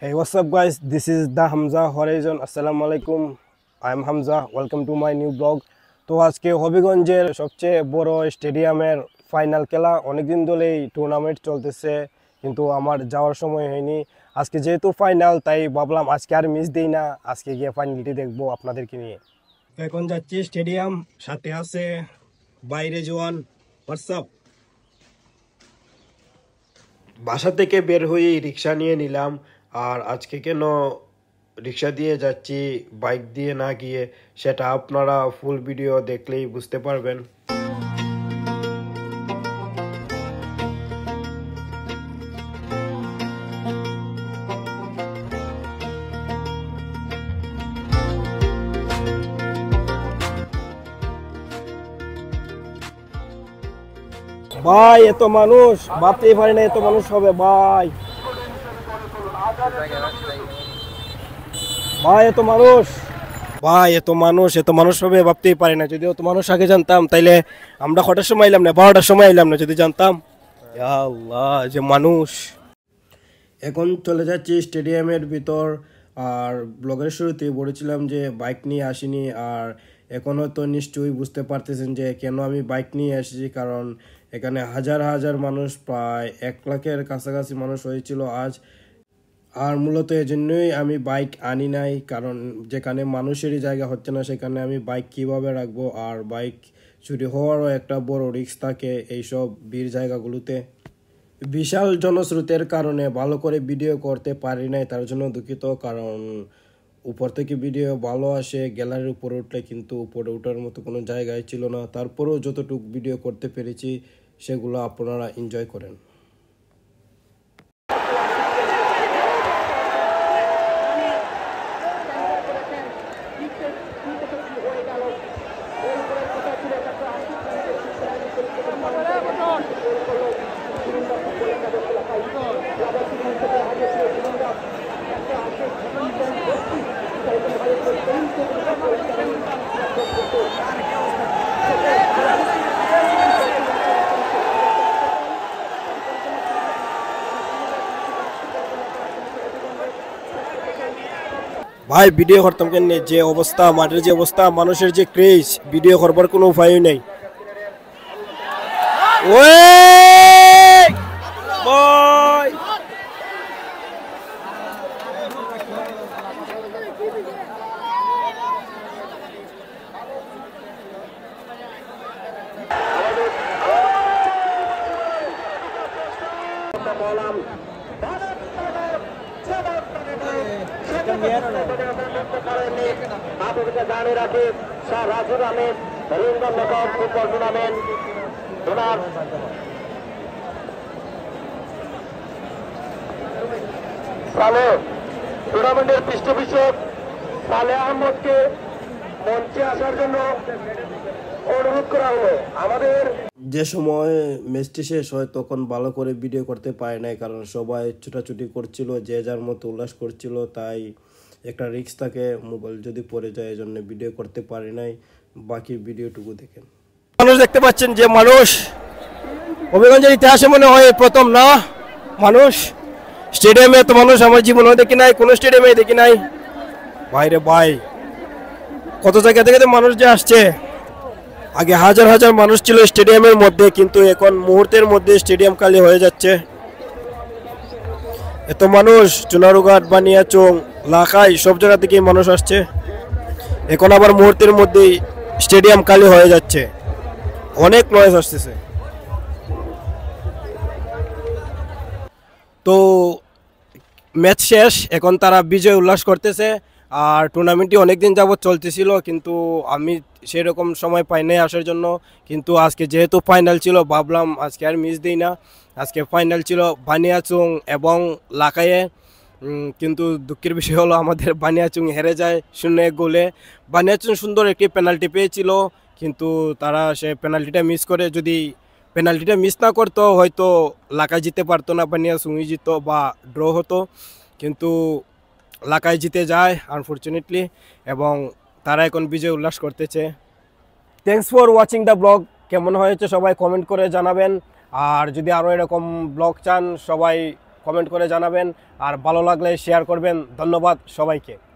Hey, what's up, guys? This is the Hamza Horizon. Assalamu alaikum. I'm Hamza. Welcome to my new blog. তো আজকে হবিগঞ্জের সবচেয়ে বড় স্টেডিয়ামের ফাইনাল খেলা অনেকদিন ধরেই টুর্নামেন্ট চলতেছে, কিন্তু আমার যাওয়ার সময় হয়নি। আজকে যেহেতু ফাইনাল, তাই ভাবলাম আজকে আর মিস দেই না, আজকে গিয়ে ফাইনালটি দেখবো আপনাদেরকে নিয়ে। এখন যাচ্ছি স্টেডিয়াম, সাথে আছে বাইরে জওয়ান। হোয়াটসঅ্যাপ। বাসা থেকে বের হয়ে রিক্সা নিয়ে নিলাম। আর আজকে কেন রিক্সা দিয়ে যাচ্ছি বাইক দিয়ে না গিয়ে, সেটা আপনারা ফুল ভিডিও দেখলেই বুঝতে পারবেন। ভাই, এত মানুষ ভাবতেই পারি না এত মানুষ হবে। ভাই ভাই এত মানুষ, ভাই এত মানুষ হবে ভাবতেই পারি না। যদি এত মানুষ আগে জানতাম তাইলে আমরা কটার সময় এলাম না, 12টার সময় এলাম না যদি জানতাম। ইয়া আল্লাহ, যে মানুষ। এখন চলে যাচ্ছি স্টেডিয়ামের ভিতর। আর ব্লগের শুরুতেই বলেছিলাম যে বাইক নিয়ে আসিনি, আর এখন হয়তো নিশ্চয়ই বুঝতে পারতেছেন যে কেন আমি বাইক নিয়ে এসেছি। কারণ এখানে হাজার হাজার মানুষ, প্রায় 1 লাখের কাছাকাছি মানুষ হয়েছিল আজ। আর মূলত এজন্যই আমি বাইক আনি নাই, কারণ যেখানে মানুষেরই জায়গা হচ্ছে না সেখানে আমি বাইক কিভাবে রাখবো। আর বাইক চুরি হওয়ারও একটা বড় রিস্ক থাকে এইসব ভিড় জায়গাগুলোতে। বিশাল জনস্রোতের কারণে ভালো করে ভিডিও করতে পারি নাই, তার জন্য দুঃখিত। কারণ উপর থেকে ভিডিও ভালো আসে, গ্যালারির উপরে উঠলে কিন্তু উপরে ওঠার মতো কোনো জায়গায় ছিল না। তারপরেও যতটুকু ভিডিও করতে পেরেছি সেগুলো আপনারা এনজয় করেন। ভাই ভিডিও করতাম কেন, যে অবস্থা মাঠের, যে অবস্থা মানুষের, যে ক্রেজ, ভিডিও করবার কোনো উপায়ই নেই। ওই ভাই, টুর্নামেন্টের পৃষ্ঠপোষক সালে আহমদকে মঞ্চে আসার জন্য অনুরোধ করা হলো। আমাদের যে সময় ম্যাচটি শেষ হয় তখন ভালো করে ভিডিও করতে পারে নাই, কারণ সবাই ছুটাছুটি করছিল, যে যার মতো উল্লাস করছিল। তাই একটা রিস্ক থাকে মোবাইল যদি পড়ে যায়, এজন্য ভিডিও করতে পারি নাই। বাকি ভিডিওটুকু দেখেন। মানুষ দেখতে পাচ্ছেন, যে মানুষ হবিগঞ্জের ইতিহাসে মনে হয় প্রথম না মানুষ স্টেডিয়ামে এত মানুষ আমার জীবনেও দেখি নাই, কোনো স্টেডিয়ামে দেখি নাই। বাইরে ভাই কত জায়গা থেকে মানুষ যে আসছে। আগে হাজার হাজার মানুষ ছিল স্টেডিয়ামের মধ্যে, কিন্তু এখন মুহূর্তের মধ্যে স্টেডিয়াম খালি হয়ে যাচ্ছে। এত মানুষ চুনারুঘাট, বানিয়াচং, লাখাই সব জায়গা থেকে মানুষ আসছে। এখন আবার মুহূর্তের মধ্যেই স্টেডিয়াম খালি হয়ে যাচ্ছে, অনেক নয়েজ আসতেছে। তো ম্যাচ শেষ, এখন তারা বিজয় উল্লাস করতেছে। আর টুর্নামেন্টটি অনেকদিন যাবৎ চলতেছিল, কিন্তু আমি সেরকম সময় পাই নাই আসার জন্য। কিন্তু আজকে যেহেতু ফাইনাল ছিল, ভাবলাম আজকে আর মিস দিই না। আজকে ফাইনাল ছিল বানিয়াচং এবং লাখাইয়ে। কিন্তু দুঃখের বিষয় হলো আমাদের বানিয়াচং হেরে যায় 0-1 গোলে। বানিয়াচং সুন্দর একটি পেনাল্টি পেয়েছিল, কিন্তু তারা সে পেনাল্টিটা মিস করে। যদি পেনাল্টিটা মিস না করতো হয়তো লাখাই জিতে পারতো না, বানিয়াচংই জিত বা ড্র হতো। কিন্তু লাখাই জিতে যায় আনফরচুনেটলি, এবং তারা এখন বিজয় উল্লাস করতেছে। Thanks for watching the blog. কেমন হয়েছে সবাই কমেন্ট করে জানাবেন। আর যদি আরও এরকম ব্লগ চান সবাই কমেন্ট করে জানাবেন, আর ভালো লাগলে শেয়ার করবেন। ধন্যবাদ সবাইকে।